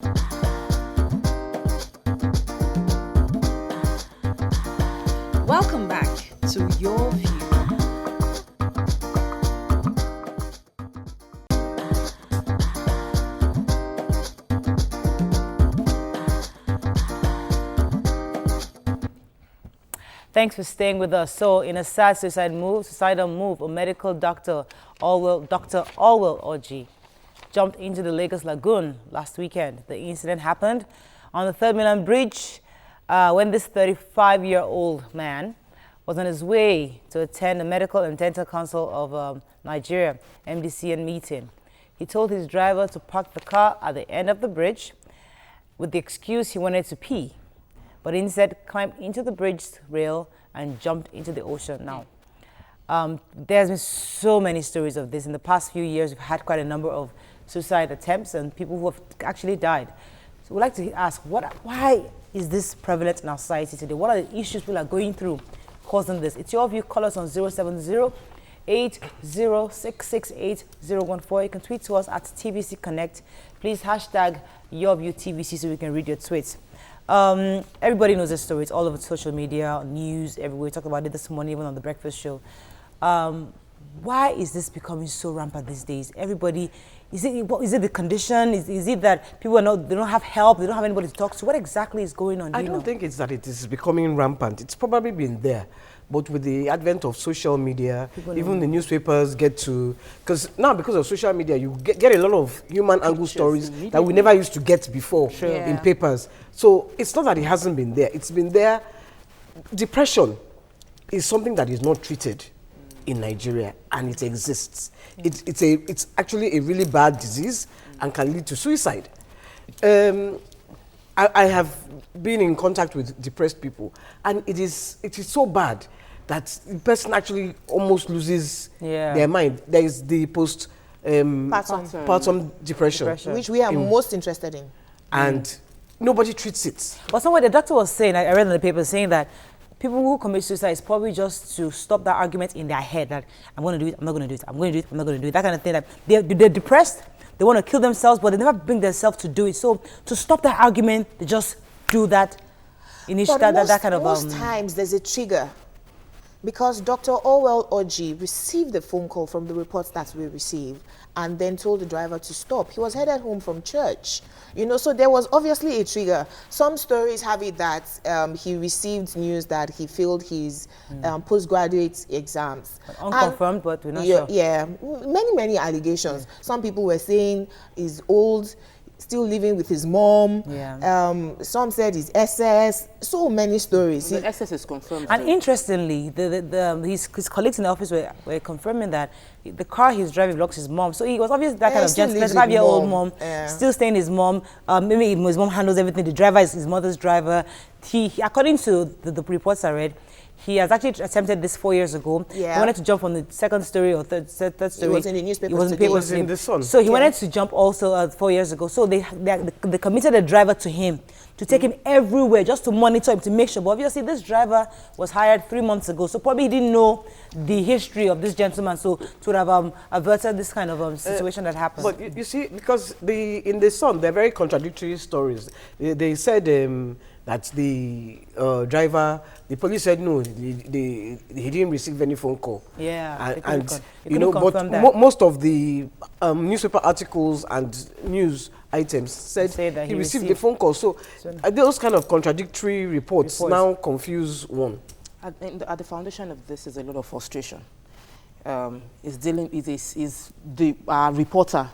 Welcome back to Your View. Thanks for staying with us. So, in a sad societal move, a medical doctor, Dr. Orwell Oji, jumped into the Lagos Lagoon last weekend. The incident happened on the Third Mainland Bridge when this 35-year-old man was on his way to attend the Medical and Dental Council of Nigeria, MDCN meeting. He told his driver to park the car at the end of the bridge with the excuse he wanted to pee, but instead climbed into the bridge rail and jumped into the ocean. Now, there's been so many stories of this. In the past few years, we've had quite a number of suicide attempts and people who have actually died. So we'd like to ask, why is this prevalent in our society today? What are the issues people are going through causing this? It's Your View. Call us on 070-806-68014. You can tweet to us at TVC Connect. Please hashtag Yourview TVC so we can read your tweets. Everybody knows this story. It's all over social media, news, everywhere. We talked about it this morning, even on the breakfast show. Why is this becoming so rampant these days? Everybody, is it the condition? Is it that people they don't have help? They don't have anybody to talk to? What exactly is going on? I don't think it's that it is becoming rampant. It's probably been there. But with the advent of social media, even the newspapers get to, because of social media, you get a lot of human angle stories that we never used to get before in papers. So it's not that it hasn't been there. It's been there. Depression is something that is not treated in Nigeria, and it exists. It's actually a really bad disease and can lead to suicide. I have been in contact with depressed people, and it is so bad that the person actually almost loses their mind. There is the postpartum depression, which we are most interested in, and nobody treats it. But somewhere the doctor was saying, I read in the paper saying that people who commit suicide is probably just to stop that argument in their head that I'm going to do it, I'm not going to do it, I'm going to do it, I'm not going to do it, that kind of thing. That they're depressed, they want to kill themselves, but they never bring themselves to do it. So to stop that argument, they just do that. Most times there's a trigger. Because Dr. Orwell Oji received the phone call from the reports that we received and then told the driver to stop. He was headed home from church, so there was obviously a trigger. Some stories have it that he received news that he failed his postgraduate exams. Unconfirmed, but we're not sure. Yeah, many allegations. Some people were saying he's old, still living with his mom. Some said his SS. So many stories. The SS is confirmed. And interestingly, his colleagues in the office were confirming that the car he's driving belongs to his mom. So he was obviously that kind of gentleman, 25-year-old mom, still staying his mom. Maybe his mom handles everything. The driver is his mother's driver. He according to the reports I read, he has actually attempted this 4 years ago. He wanted to jump from the second story or third story. It was in the newspaper. It was in the Sun. So he wanted to jump also 4 years ago. So they committed a driver to him to take him everywhere just to monitor him, to make sure. But obviously this driver was hired 3 months ago. So probably he didn't know the history of this gentleman. So to have averted this kind of situation that happened. But you see, because in the Sun, they're very contradictory stories. They said that the driver, the police said no, he didn't receive any phone call. Most of the newspaper articles and news items said that he received the phone call. So those kind of contradictory reports now confuse one. At the foundation of this is a lot of frustration. Our reporter,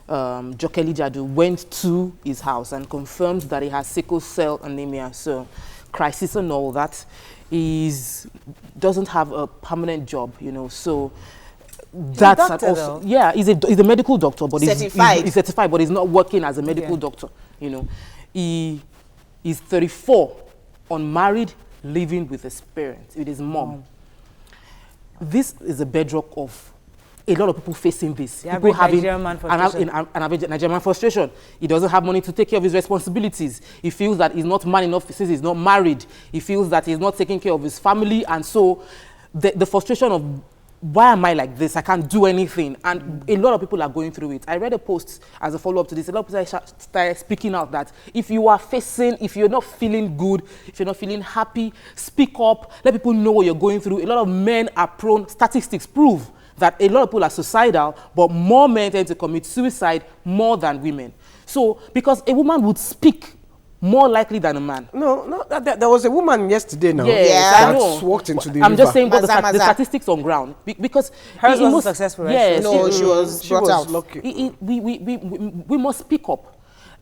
Jokeli Jadu, went to his house and confirmed that he has sickle cell anemia, so crisis and all that. He doesn't have a permanent job, so that's also, he's a medical doctor, but he's certified, but he's not working as a medical doctor. He's 34, unmarried, living with his parents, with his mom. This is a bedrock of a lot of people facing this. People having an average Nigerian frustration. He doesn't have money to take care of his responsibilities. He feels that he's not man enough since he's not married. He feels that he's not taking care of his family, and so the frustration of why am I like this? I can't do anything. And a lot of people are going through it. I read a post as a follow-up to this. A lot of people started speaking out that if you are facing, if you're not feeling good, if you're not feeling happy, speak up, let people know what you're going through. A lot of men are prone, statistics prove that a lot of people are suicidal, but more men tend to commit suicide more than women. So, because a woman would speak more likely than a man. No, there was a woman yesterday now I know. that walked into the I'm river. just saying about the statistics on ground. Because hers wasn't successful, right? Yes. No, she was brought out. Lucky. We must speak up.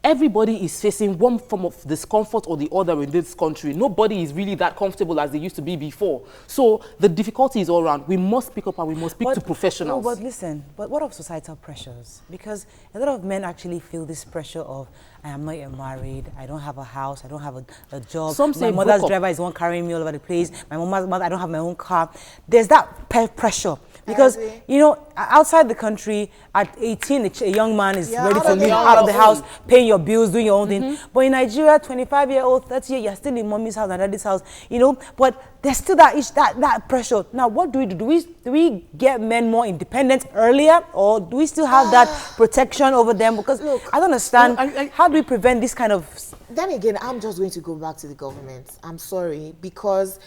Everybody is facing one form of discomfort or the other in this country. Nobody is really that comfortable as they used to be before. So the difficulty is all around. We must speak up and we must speak to professionals. No, but listen, but what of societal pressures? Because a lot of men actually feel this pressure of, I am not yet married, I don't have a house, I don't have a job. Some say my mother's driver is the one carrying me all over the place. My mother, I don't have my own car. There's that pressure. Because, you know, outside the country, at 18, a young man is ready to leave out of the house, paying your bills, doing your own thing. But in Nigeria, 25-year-old, 30-year, you're still in mommy's house and daddy's house, you know. But there's still that pressure. Now, what do we do? Do we get men more independent earlier? Or do we still have that protection over them? Because look, I don't understand. How do we prevent this kind of... Then again, I'm just going to go back to the government. I'm sorry, because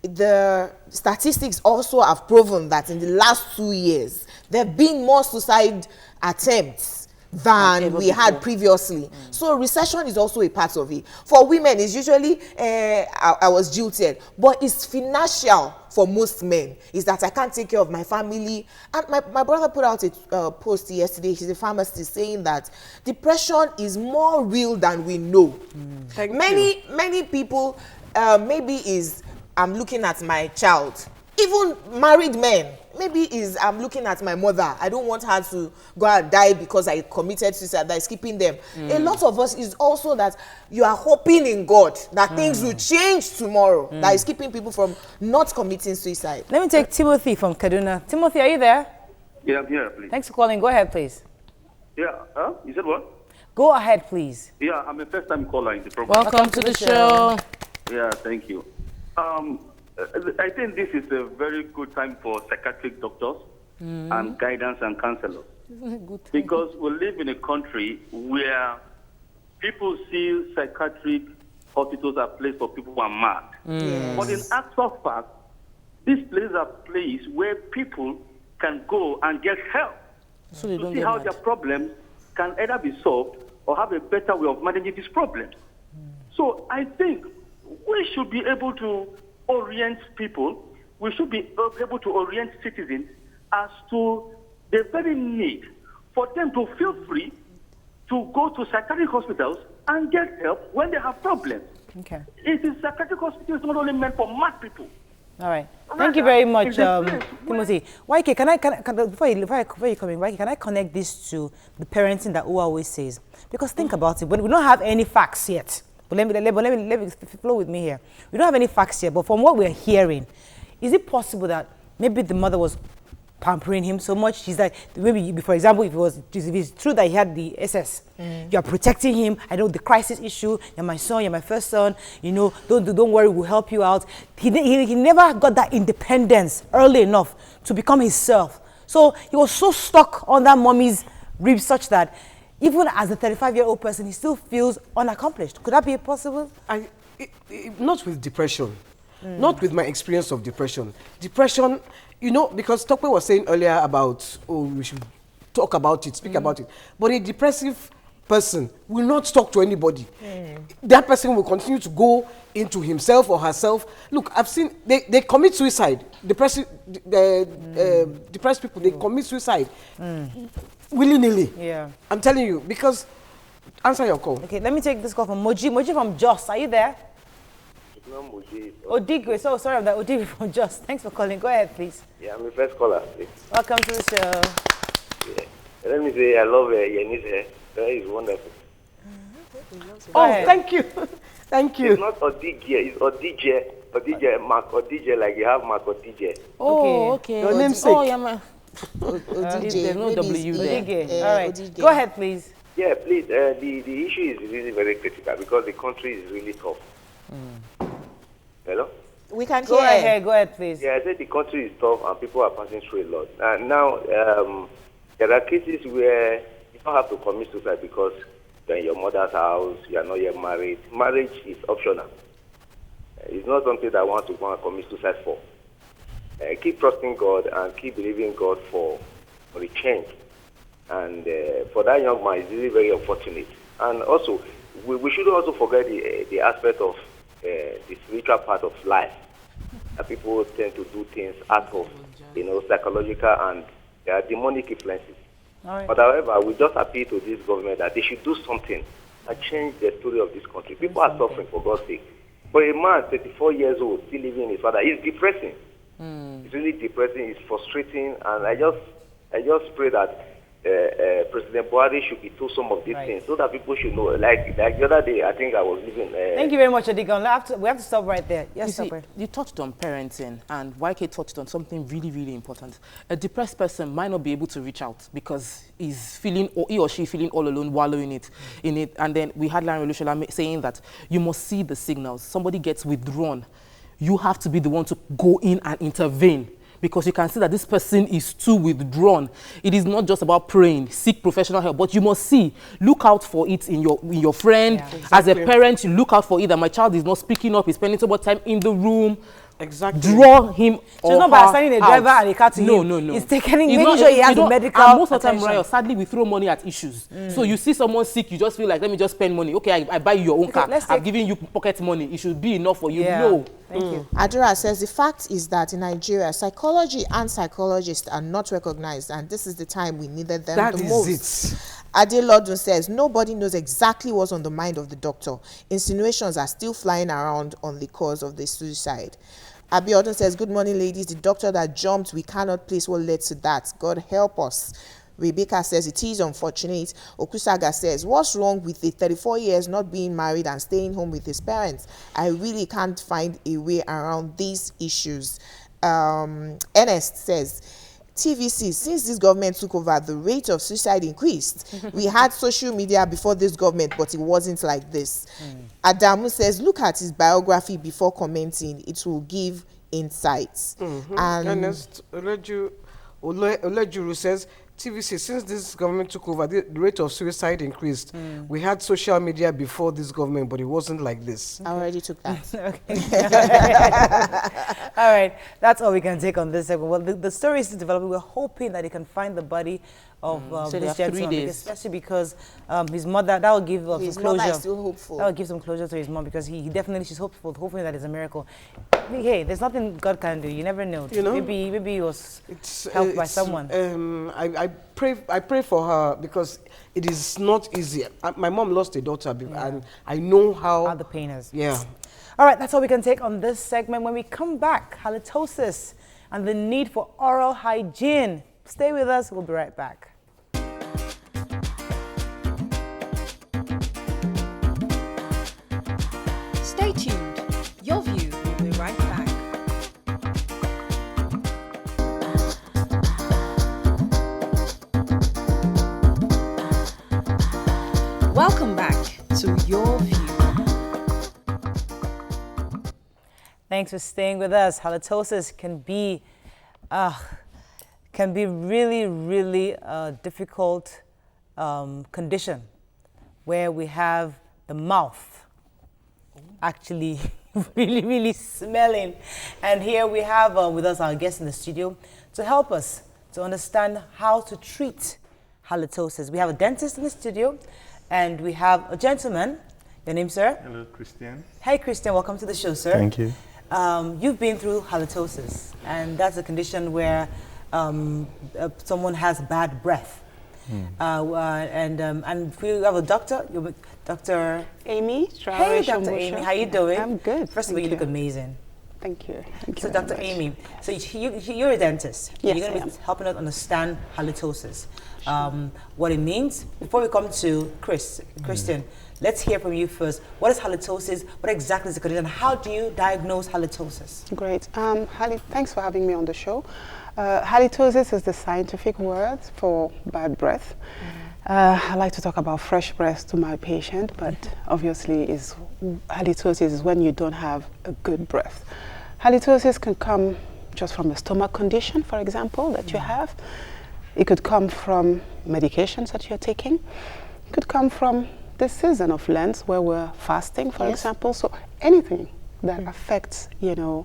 the statistics also have proven that in the last 2 years, there have been more suicide attempts than we had previously. So recession is also a part of it. For women, it's usually, I was jilted, but it's financial for most men, is that I can't take care of my family. And my brother put out a post yesterday, he's a pharmacist, saying that depression is more real than we know. Many people maybe is, I'm looking at my child. Even married men, maybe is, I'm looking at my mother. I don't want her to go and die because I committed suicide. That is keeping them. A lot of us is also that you are hoping in God that things will change tomorrow. That is keeping people from not committing suicide. Let me take Timothy from Kaduna. Timothy, are you there? Yeah, I'm here, please. Thanks for calling. Go ahead, please. Yeah, you said what? Go ahead, please. Yeah, I'm a first-time caller in the program. Welcome to the show. Yeah, thank you. I think this is a very good time for psychiatric doctors and guidance and counselors. Because we live in a country where people see psychiatric hospitals are places for people who are mad. But in actual fact, these places are places where people can go and get help to see how their problems can either be solved or have a better way of managing these problems. So I think we should be able to orient people. We should be able to orient citizens as to the very need for them to feel free to go to psychiatric hospitals and get help when they have problems. Okay. It is psychiatric hospitals not only meant for mad people. All right. Thank you very much, Timothy. YK, before you come in, YK, can I connect this to the parenting that Uwa always says? Because think about it. When we don't have any facts yet. But let me flow with me here. We don't have any facts yet, but from what we're hearing, is it possible that maybe the mother was pampering him so much? She's like, maybe, for example, if it's true that he had the SS, you're protecting him. I know the crisis issue. You're my son. You're my first son. You know, don't worry. We'll help you out. He never got that independence early enough to become himself. So he was so stuck on that mommy's rib such that even as a 35-year-old person, he still feels unaccomplished. Could that be possible? Not with depression. Not with my experience of depression. Depression, you know, because Tokwe was saying earlier about, we should talk about it, speak about it. But a depressive person will not talk to anybody. That person will continue to go into himself or herself. Look, I've seen, they commit suicide. Depressed people, they commit suicide. Willy-nilly. Yeah. I'm telling you, because, answer your call. Okay, let me take this call from Moji. Moji from Jos, are you there? No, Moji. Odigwe, so sorry about that. Odigwe from Jos. Thanks for calling. Go ahead, please. Yeah, I'm the first caller, please. Welcome to the show. Yeah. Let me say, I love Yeni's hair. That is wonderful. Thank you. Thank you. It's not Odigwe, it's Odigwe. Odigwe, Mark Odigwe, like you have Mark Odigwe. Oh, okay. Your namesake. Oh, yeah, man. There's no W there. Odigwe. All right. Go ahead, please. Yeah, please. The issue is really very critical because the country is really tough. Hello? We can Go hear. ahead, go ahead, please. Yeah, I said the country is tough and people are passing through a lot. And now, there are cases where you don't have to commit suicide because you're in your mother's house, you are not yet married. Marriage is optional. It's not something that I want to go and commit suicide for. Keep trusting God and keep believing God for the change. And for that young man, it's really very unfortunate. And also, we shouldn't also forget the aspect of the spiritual part of life. That people tend to do things out of, psychological and demonic influences. All right. But however, we just appeal to this government that they should do something and change the story of this country. People are suffering, for God's sake. For a man, 34 years old, still living in his father, it's depressing. It's really depressing. It's frustrating, and I just pray that President Buhari should be told some of these things so that people should know. Like the other day, I think I was living. Thank you very much, Adigon. We have to stop right there. Yes, you see, you touched on parenting, and YK touched on something really, really important. A depressed person might not be able to reach out because he's feeling, or he or she feeling all alone, wallowing in it. And then we had Larry Lushola saying that you must see the signals. Somebody gets withdrawn. You have to be the one to go in and intervene, because you can see that this person is too withdrawn. It is not just about praying, seek professional help, but you must look out for it in your friend. Yeah, exactly. As a parent, you look out for it that my child is not speaking up, he's spending so much time in the room. Exactly. Draw him or so it's not by assigning a driver and a car to him. No. It's making sure he has the medical and most of the time, attention. sadly, we throw money at issues. So you see someone sick, you just feel like, let me just spend money. Okay, I buy you your own car. I've given you pocket money. It should be enough for you. Yeah. No. Thank you. Adura says the fact is that in Nigeria, psychology and psychologists are not recognized, and this is the time we needed them the most. That is it. Ade Lodun says nobody knows exactly what's on the mind of the doctor. Insinuations are still flying around on the cause of the suicide. Abiodun says, good morning, ladies. The doctor that jumped, we cannot place what led to that. God help us. Rebecca says, it is unfortunate. Okusaga says, what's wrong with the 34 years not being married and staying home with his parents? I really can't find a way around these issues. Ernest says, TVC, since this government took over, the rate of suicide increased. We had social media before this government, but it wasn't like this. Adamu says, look at his biography before commenting. It will give insights. And Ernest Olejuru says, TVC, since this government took over, the rate of suicide increased. We had social media before this government, but it wasn't like this. I already took that. All right, that's all we can take on this segment. Well, the story is developing. We're hoping that he can find the body of this gentleman, especially because his mother, that will give some closure. Mother is still hopeful. That will give some closure to his mom, because he definitely, she's hopeful, hoping that it's a miracle. Hey, there's nothing God can do. You never know. Maybe he was helped by someone. I pray for her, because it is not easy. My mom lost a daughter, and I know how the pain is. Yeah. All right, that's all we can take on this segment. When we come back, halitosis and the need for oral hygiene. Stay with us. We'll be right back. Stay tuned. Your View will be right back. Welcome back to Your View. Thanks for staying with us. Halitosis can be really, really a difficult condition where we have the mouth actually really, really smelling. And here we have with us our guest in the studio to help us to understand how to treat halitosis. We have a dentist in the studio, and we have a gentleman. Your name, sir? Hello, Christian. Hey, Christian. Welcome to the show, sir. Thank you. You've been through halitosis, and that's a condition where someone has bad breath. And we have a doctor, Dr. Amy. Hey, Dr. Amy, how you doing? I'm good. First of all, you look amazing. Thank you. Thank you. So, Dr. Amy, so you're a dentist. Yes, you're going to be helping us understand halitosis, what it means. Before we come to Christian, let's hear from you first. What is halitosis? What exactly is the condition? How do you diagnose halitosis? Great. Thanks for having me on the show. Halitosis is the scientific word for bad breath. I like to talk about fresh breath to my patient, but obviously halitosis is when you don't have a good breath. Halitosis can come just from a stomach condition, for example, that you have. It could come from medications that you're taking. It could come from the season of Lent where we're fasting, for example. So anything that affects, your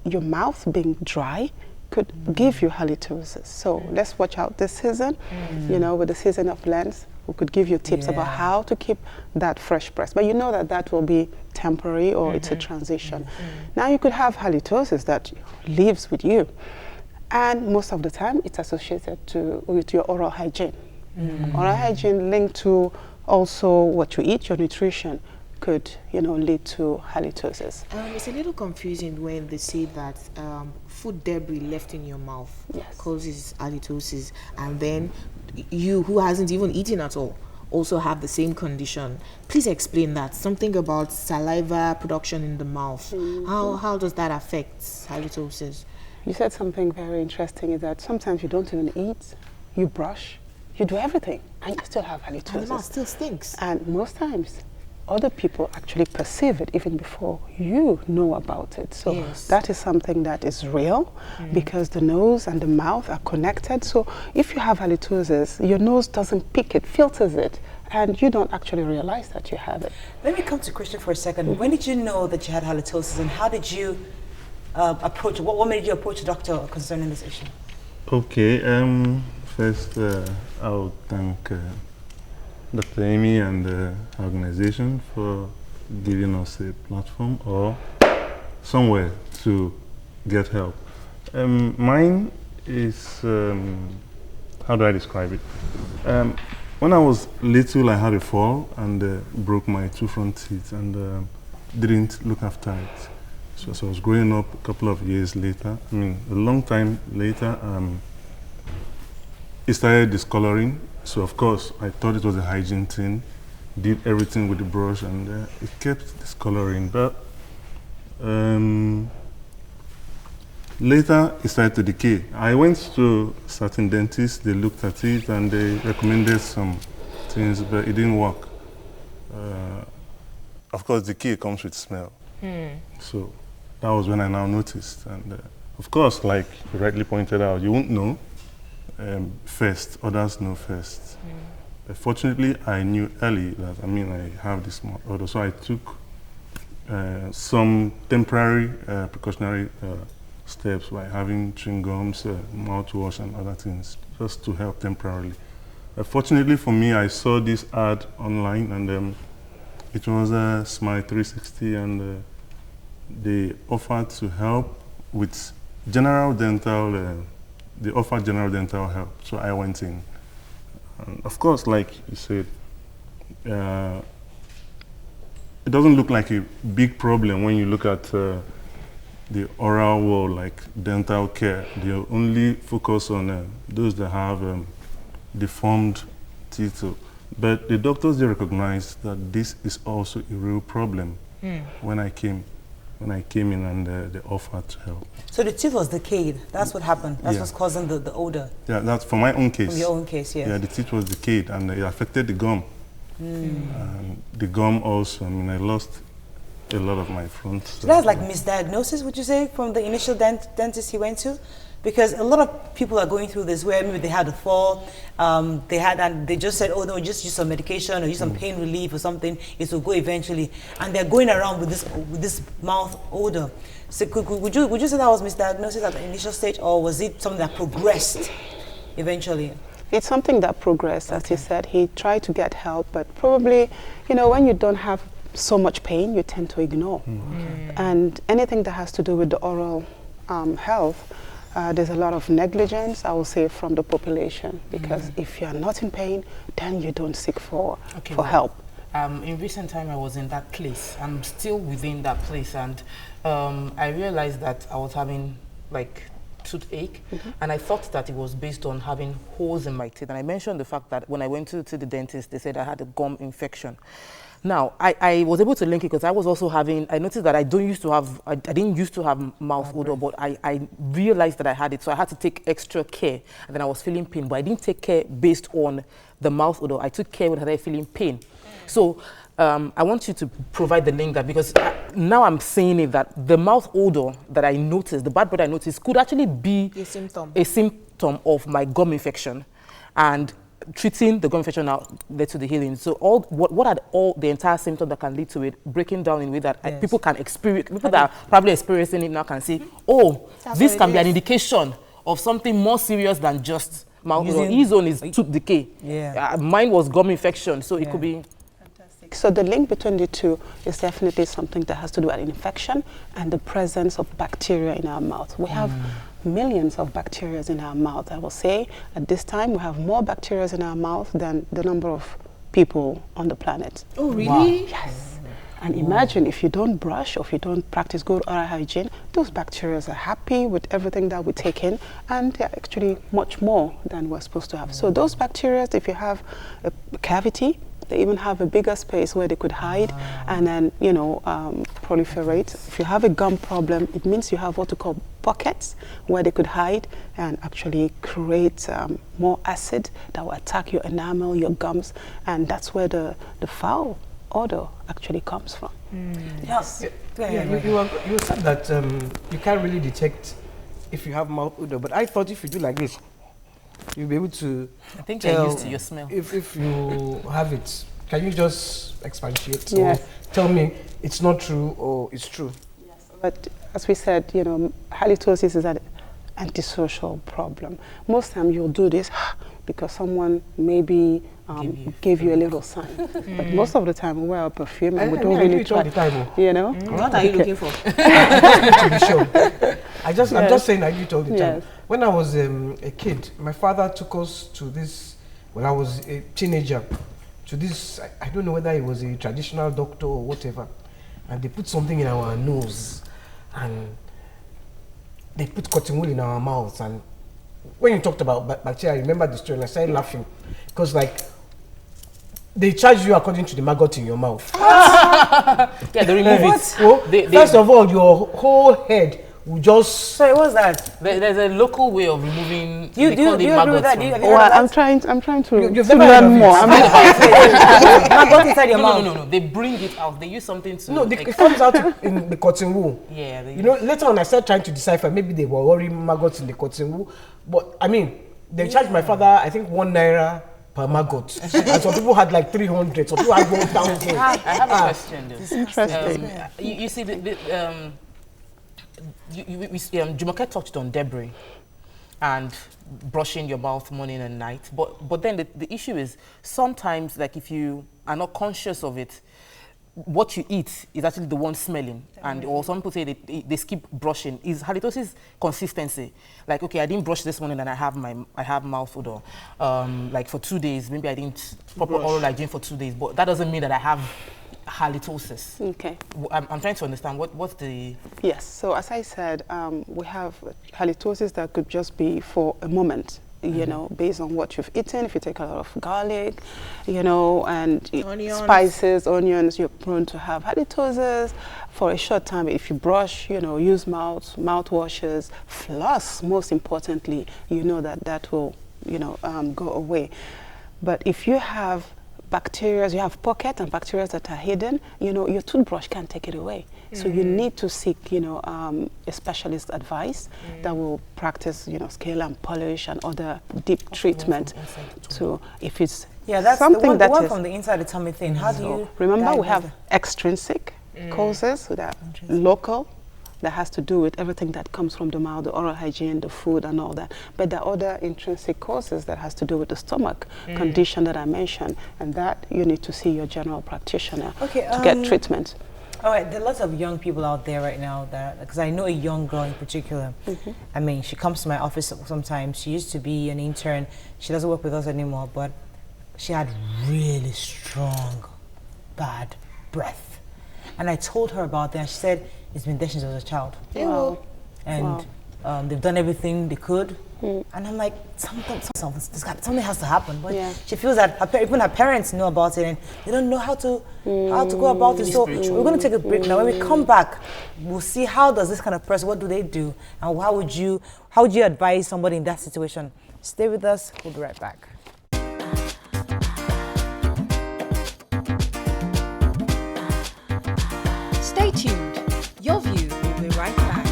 mouth being dry could give you halitosis. So let's watch out this season, with the season of Lent. We could give you tips about how to keep that fresh breast. But you know that will be temporary or it's a transition. Now you could have halitosis that lives with you. And most of the time it's associated with your oral hygiene. Oral hygiene linked to also what you eat, your nutrition, could lead to halitosis. It's a little confusing when they say that food debris left in your mouth causes halitosis, and then you who hasn't even eaten at all also have the same condition. Please explain that. Something about saliva production in the mouth. How does that affect halitosis? You said something very interesting, is that sometimes you don't even eat, you brush, you do everything, and you still have halitosis. And the mouth still stinks. And most times, other people actually perceive it even before you know about it. So that is something that is real because the nose and the mouth are connected. So if you have halitosis, your nose doesn't pick it, filters it, and you don't actually realize that you have it. Let me come to Christian for a second. When did you know that you had halitosis, and how did you approach, what made you approach a doctor concerning this issue? Okay, first I would thank Dr. Amy and the organization for giving us a platform or somewhere to get help. Mine is, how do I describe it? When I was little, I had a fall and broke my 2 front teeth and didn't look after it. So as I was growing up a couple of years later, a long time later, it started discoloring. So of course, I thought it was a hygiene thing, did everything with the brush, and it kept discoloring. But later, it started to decay. I went to certain dentists, they looked at it, and they recommended some things, but it didn't work. Of course, decay comes with smell. So that was when I now noticed. And of course, like you rightly pointed out, you won't know first, others know first. Fortunately, I knew early that, I have this mouth odor, so I took some temporary precautionary steps by having chewing gums, mouthwash and other things, just to help temporarily. Fortunately for me, I saw this ad online, and it was Smile 360, and they offered to help with general dental, they offered general dental help, so I went in. And of course, like you said, it doesn't look like a big problem when you look at the oral world, like dental care. They only focus on those that have deformed teeth. But the doctors, they recognize that this is also a real problem when I came in and they offered to help. So the tooth was decayed. That's what happened. That's what's causing the odor. Yeah, that's for my own case. From your own case, yes. Yeah, the teeth was decayed and it affected the gum. And the gum also, I lost a lot of my front. So that's like misdiagnosis, would you say, from the initial dentist you went to? Because a lot of people are going through this where maybe they had a fall, and they just said, oh no, just use some medication or use some pain relief or something, it will go eventually. And they're going around with this mouth odor. So would you say that was misdiagnosis at the initial stage, or was it something that progressed eventually? It's something that progressed, as he said. He tried to get help, but probably, when you don't have so much pain, you tend to ignore. And anything that has to do with the oral health, there's a lot of negligence, I will say, from the population, because if you're not in pain, then you don't seek for help. In recent time, I was in that place. I'm still within that place, and I realized that I was having like toothache, and I thought that it was based on having holes in my teeth. And I mentioned the fact that when I went to the dentist, they said I had a gum infection. Now, I was able to link it because I was also having, I noticed that I didn't used to have mouth odor, but I realized that I had it, so I had to take extra care, and then I was feeling pain, but I didn't take care based on the mouth odor. I took care when I started feeling pain. So I want you to provide the link that, because now I'm saying it, that the mouth odor that I noticed, the bad breath I noticed, could actually be a symptom of my gum infection, and treating the gum infection now led to the healing. So what are all the entire symptoms that can lead to it breaking down in a way that people can experience, people that are probably experiencing it now can see, oh, this can be an indication of something more serious than just mouth odor. His own is tooth decay. Mine was gum infection, so it could be. So the link between the two is definitely something that has to do with an infection and the presence of bacteria in our mouth. We have millions of bacteria in our mouth. I will say at this time we have more bacteria in our mouth than the number of people on the planet. Oh, really? Wow. Yes. And imagine if you don't brush or if you don't practice good oral hygiene, those bacteria are happy with everything that we take in, and they're actually much more than we're supposed to have. So those bacteria, if you have a cavity, they even have a bigger space where they could hide and then, you know, proliferate. If you have a gum problem, it means you have what we call pockets where they could hide and actually create more acid that will attack your enamel, your gums, and that's where the foul odor actually comes from. Yes. You said that you can't really detect if you have mouth odor, but I thought if you do like this, you'll be able to. I think you're used to your smell. If you have it, can you just expatiate or Yes. tell me it's not true or it's true? Yes. But as we said, you know, halitosis is an antisocial problem. Most time you'll do this because someone maybe gave you a little sign. But most of the time we wear a perfume and we don't really try. You know? What are you looking for? To be sure. I'm just saying I do it all the time. When I was a kid, my father took us to this, when I was a teenager, to this, I don't know whether it was a traditional doctor or whatever, and they put something in our nose, and they put cotton wool in our mouths, and when you talked about bacteria, I remember the story, and I started laughing, because like, they charge you according to the maggot in your mouth. Yeah, they remove it. Well, first of all, your whole head will just. So what's that? There's a local way of removing. Do you agree with that? I'm trying to You've to never heard learn of more. it? Maggot inside your mouth. No. They bring it out. They use something to. No, it comes out in the cotton wool. Yeah. You know, later on I started trying to decipher, maybe they were worrying maggots in the cotton wool. But I mean, they charged my father, I think, #1 per maggot. And some people had like 300, some people had 1,000. I have a question though. It's interesting. You see, Jumoke touched on debris and brushing your mouth morning and night. But then the issue is sometimes, like if you are not conscious of it, what you eat is actually the one smelling, and or some people say they skip brushing. Is halitosis consistency? Like, okay, I didn't brush this morning and I have mouth odor. Like for 2 days, maybe I didn't proper oral hygiene for 2 days, but that doesn't mean that I have halitosis. Okay. I'm trying to understand what's the. Yes. So as I said, we have halitosis that could just be for a moment. You know, based on what you've eaten. If you take a lot of garlic, you know, and spices, onions, you're prone to have halitosis for a short time. If you brush, you know, use mouthwashes, floss, most importantly, you know that will, you know, go away. But if you have bacteria, you have pockets and bacteria that are hidden, you know, your toothbrush can't take it away. So you need to seek, you know, a specialist advice that will practice, you know, scale and polish and other deep treatment. So if it's that's something the one from the inside the tummy thing. How do you remember we have extrinsic causes that are local, that has to do with everything that comes from the mouth, the oral hygiene, the food and all that. But there are other intrinsic causes that has to do with the stomach condition that I mentioned, and that you need to see your general practitioner to get treatment. All right, there are lots of young people out there right now that, because I know a young girl in particular. I mean, she comes to my office sometimes. She used to be an intern. She doesn't work with us anymore, but she had really strong, bad breath. And I told her about that. She said it's been there since she was a child. Wow. And they've done everything they could. And I'm like, something has to happen. But she feels that even her parents know about it and they don't know how to go about it. So we're going to take a break now. When we come back, we'll see how does this kind of person, what do they do? And how would you advise somebody in that situation? Stay with us. We'll be right back. Stay tuned. Your View will be right back.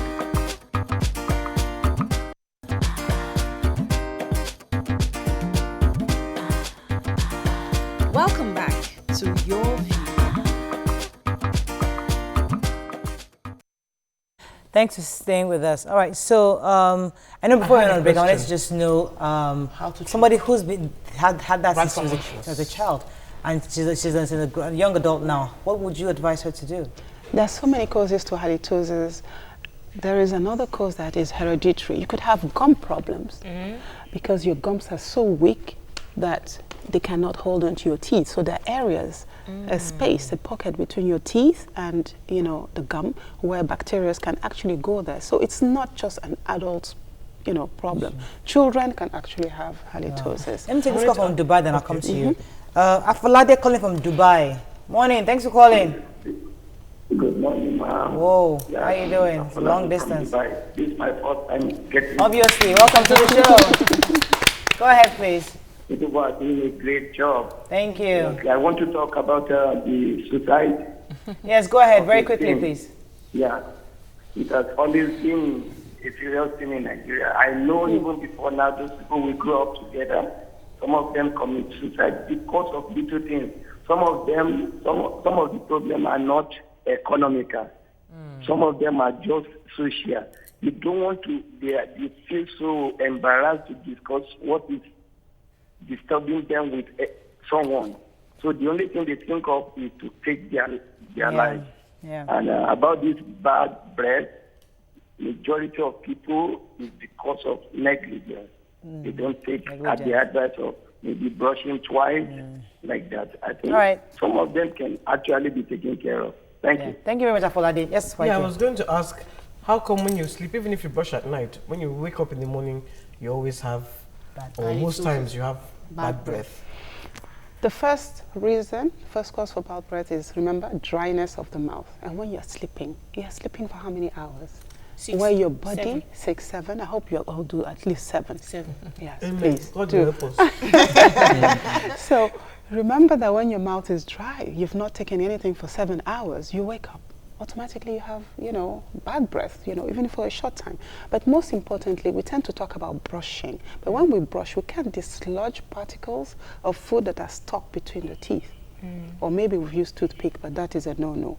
Welcome back to Your View. Thanks for staying with us. All right, so I know before we went on break, I wanted to just know somebody who's had that situation as a child, and she's a young adult now. What would you advise her to do? There are so many causes to halitosis. There is another cause that is hereditary. You could have gum problems because your gums are so weak that they cannot hold onto your teeth. So there are areas, a space, a pocket between your teeth and the gum where bacteria can actually go there. So it's not just an adult problem. Children can actually have halitosis. Let me take this call from Dubai, then I'll come to you. Afalade calling from Dubai. Morning, thanks for calling. Good morning, ma'am. Whoa, how are you doing? It's a long distance. This is my first time getting... Obviously, welcome to the show. Go ahead, please. You are doing a great job. Thank you. Okay, I want to talk about the suicide. Yes, go ahead, very quickly, please. Yeah, it has always been a serious thing in Nigeria. I know even before now, those people will grow up together. Some of them commit suicide because of little things. Some of them, some of the problems are not economical. Some of them are just social. You don't want to, they feel so embarrassed to discuss what is disturbing them with someone. So the only thing they think of is to take their lives. Yeah. And about this bad breath, majority of people is because of negligence. They don't take the advice of maybe brushing twice, like that. I think some of them can actually be taken care of. Thank you. Thank you very much, Afolade. Yes, I was going to ask, how come when you sleep, even if you brush at night, when you wake up in the morning, you always have, or most times you have bad breath? The first cause for bad breath is, remember, dryness of the mouth. And when you're sleeping for how many hours? Where your body, 6, 7, I hope you'll all do at least 7. 7. Yes, please. God will help us. So remember that when your mouth is dry, you've not taken anything for 7 hours, you wake up. Automatically you have, bad breath, even for a short time. But most importantly, we tend to talk about brushing. But when we brush, we can dislodge particles of food that are stuck between the teeth. Or maybe we've used toothpick, but that is a no-no.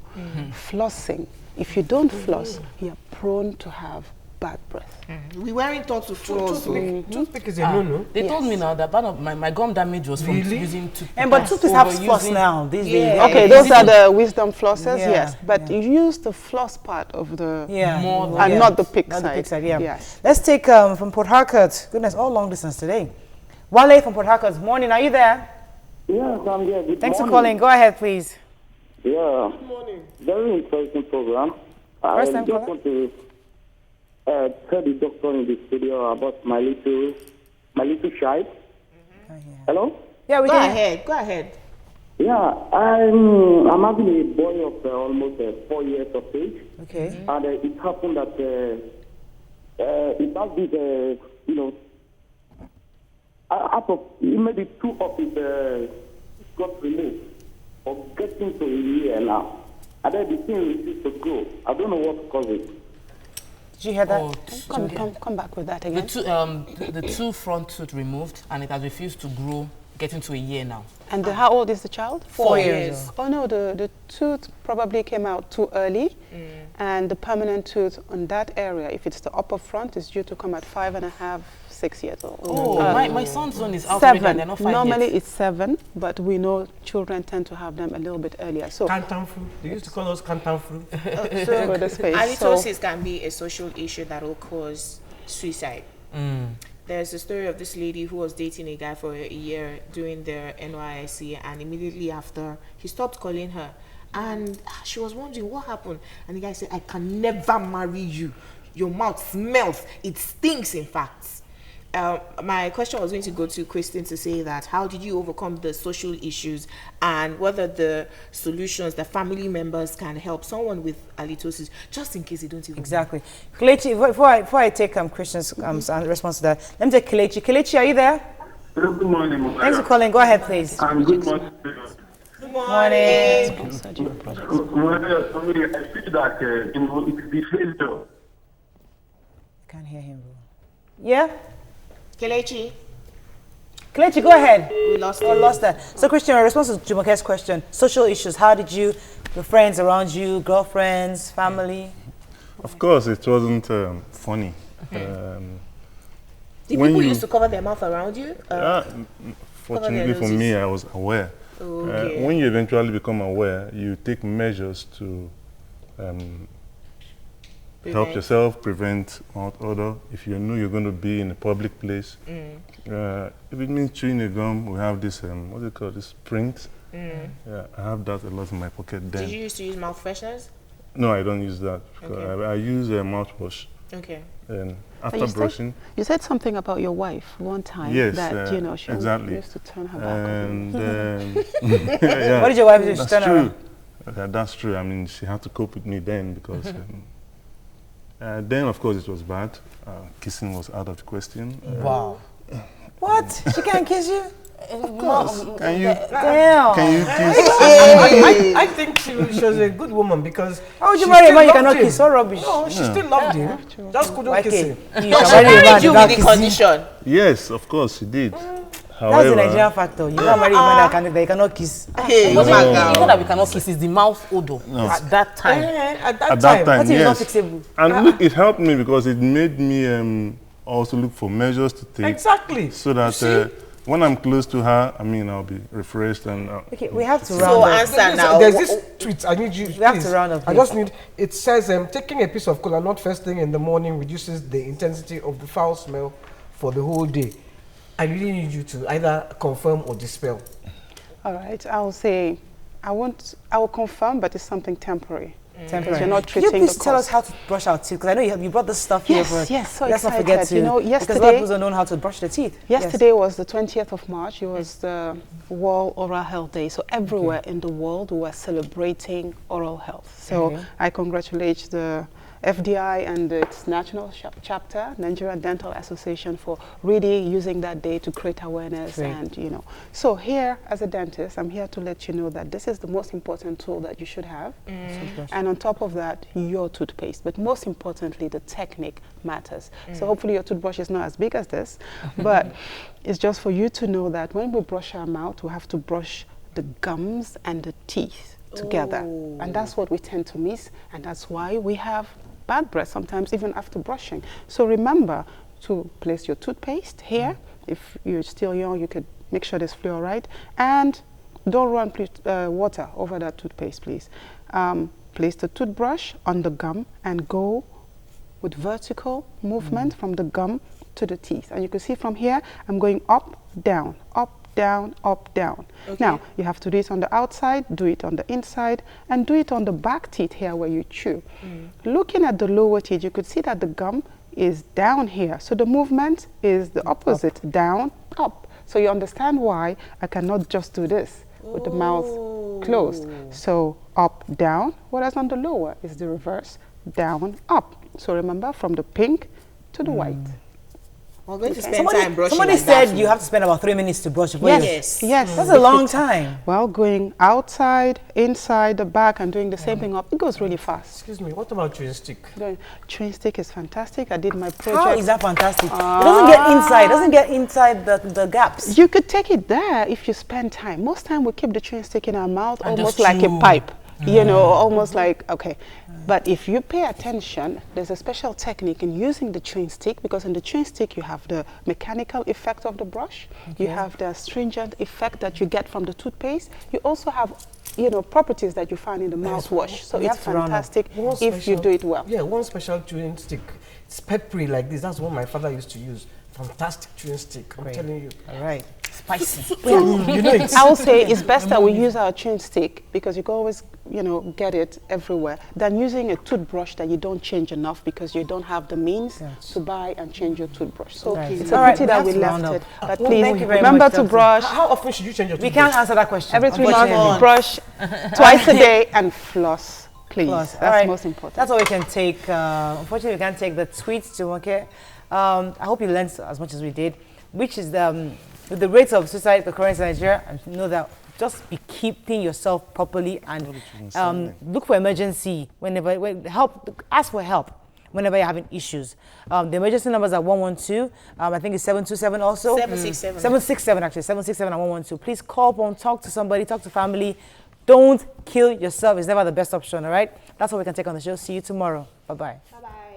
Flossing. If you don't floss, you're prone to have bad breath. We weren't taught to floss. Toothpick is a no-no. They told me now that part of my gum damage was from using toothpick. But toothpicks have floss now these days. Okay, those are the wisdom flossers, yes. But you use the floss part of the and not the pick side. Not the pick side, Yes. Let's take from Port Harcourt. Goodness, all long distance today. Wale from Port Harcourt. Morning, are you there? Yes, I'm here. Thanks for calling. Go ahead, please. Yeah. Good morning. Very interesting program. I just want to tell the doctor in the studio about my little child. Hello? Yeah, we can. Go ahead. Yeah, I'm having a boy of almost 4 years of age. Okay. And it happened that it has this, out of maybe 2 of it got removed or getting to a year now. And then the thing refuses to grow. I don't know what caused it. Did you hear that? Come back with that again. The 2 front tooth removed, and it has refused to grow, getting to a year now. And how old is the child? 4 years. Oh no, the tooth probably came out too early, and the permanent tooth on that area, if it's the upper front, is due to come at 5.5, 6 years old. Oh, my son's one is out 7. and they're not 5 Normally yet. it's 7, but we know children tend to have them a little bit earlier. So Canton fruit. They used to call us canton fruit. Halitosis can be a social issue that will cause suicide. There's a story of this lady who was dating a guy for a year during their NYSC, and immediately after, he stopped calling her. And she was wondering what happened. And the guy said, I can never marry you. Your mouth smells. It stinks, in fact. My question was going to go to Kristen to say that how did you overcome the social issues and whether the solutions that family members can help someone with halitosis, just in case they don't even Exactly. Kelechi, before I take Christian's response to that, let me take Kelechi. Kelechi, are you there? Good morning, Mama. Thanks for calling. Go ahead, please. Good morning. Good morning. I see that it's the failure. Can't hear him, bro. Yeah? Kelechi, Kelechi, go ahead. we lost Oh, him. lost that. So, Christian, in response to Jumoke's question, social issues, how did you, your friends around you, girlfriends, family? Of course, it wasn't funny. Did when people you- used to cover their mouth around you? Fortunately for me, I was aware. Okay. When you eventually become aware, you take measures to help yourself, prevent other. If you know you're going to be in a public place, if it means chewing a gum, we have this, what do you call this, print. Yeah, I have that a lot in my pocket then. Did you used to use mouth fresheners? No, I don't use that. Okay. I use a mouthwash. Okay. And But after brushing. You said something about your wife one time. Yes, that, you know, she exactly. used to turn her back on you. And yeah, What did your wife do? She that's turned true. around? Okay, that's true. I mean, she had to cope with me then because then, of course, it was bad. Kissing was out of the question. Wow. What? She can't kiss you? Of course. Can you? Damn. Can you kiss? I think she was a good woman because. How would you she marry a still man you loved cannot him. kiss? So rubbish. No, she still loved him. Just couldn't kiss him. You But can she marry a man married you without with the kissing. condition. Yes, of course, she did. That's However, the Nigerian factor. You can't marry a man that cannot kiss. Hey, But my it's girl. not that we cannot kiss, it's the mouth odor at that time. At at that time, What if it's not yes. fixable? And look, it helped me because it made me also look for measures to take. Exactly. So that when I'm close to her, I mean, I'll be refreshed and. Okay, we have to So round up. answer now. There's this tweet. I need you. We have to please. round up, I please. just need. It says taking a piece of cola nut first thing in the morning reduces the intensity of the foul smell for the whole day. I really need you to either confirm or dispel. All right, I will say, I will confirm, but it's something temporary. Because you're not Can you treating please the tell cause. us how to brush our teeth? Because I know you brought this stuff here Yes, for us. yes, so Let's not forget excited. to. You know, because a lot of yesterday- people don't know how to brush their teeth. Yesterday was the 20th of March. It was the World Oral Health Day. So everywhere in the world, we were celebrating oral health. So I congratulate the FDI and its national chapter, Nigerian Dental Association, for really using that day to create awareness. Great. And, you know, so here as a dentist, I'm here to let you know that this is the most important tool that you should have. And on top of that, your toothpaste. But most importantly, the technique matters. So hopefully your toothbrush is not as big as this, but it's just for you to know that when we brush our mouth, we have to brush the gums and the teeth together. And that's what we tend to miss. And that's why we have bad breath sometimes even after brushing. So remember to place your toothpaste here. If you're still young, you could make sure there's fluoride. And don't run water over that toothpaste, please. Place the toothbrush on the gum and go with vertical movement from the gum to the teeth. And you can see from here, I'm going up, down, up, down, up, down. Okay. Now, you have to do it on the outside, do it on the inside, and do it on the back teeth here where you chew. Looking at the lower teeth, you could see that the gum is down here. So the movement is the opposite, down, up. So you understand why I cannot just do this with the mouth closed. So up, down, whereas on the lower is the reverse, down, up. So remember, from the pink to the white. We're going to spend time brushing Somebody like said that. you have to spend about 3 minutes to brush before Yes, you. yes. That's a long time. Well, going outside, inside, the back, and doing the same thing up, it goes really fast. Excuse me. What about chewing stick? Chewing stick is fantastic. I did my project. How is that fantastic? It doesn't get inside. It doesn't get inside the gaps. You could take it there if you spend time. Most time we keep the chewing stick in our mouth And almost just like a chew. pipe. You know, almost like, okay. But if you pay attention, there's a special technique in using the chewing stick, because in the chewing stick you have the mechanical effect of the brush, you have the astringent effect that you get from the toothpaste. You also have, you know, properties that you find in the mouthwash. So we it's have to round up. fantastic One if you do it well. Yeah, one special chewing stick. It's peppery like this. That's what my father used to use. Fantastic chewing stick. I'm telling you. All right. Spicy. You know it. I will say it's best that we use our chewing stick, because you can always, you know, get it everywhere, than using a toothbrush that you don't change enough because you don't have the means to buy and change your toothbrush. So it's a All right, pity we that have we to round left up. it. But Well, please thank you very remember much, to Doctor. brush How often should you change your We toothbrush? can't answer that question. every 3 months, unfortunately. brush twice a day, and floss, please. Plus, That's all right. most important. That's all we can take. Unfortunately, we can't take the tweets to okay. I hope you learned as much as we did, which is with the rates of suicide occurrence in Nigeria. I know that just be keeping yourself properly and look for emergency ask for help whenever you're having issues. The emergency numbers are 112. I think it's 727 also. 767. 767 actually. 767 and 112. Please call upon, talk to somebody, talk to family. Don't kill yourself. It's never the best option, all right? That's what we can take on the show. See you tomorrow. Bye-bye. Bye-bye.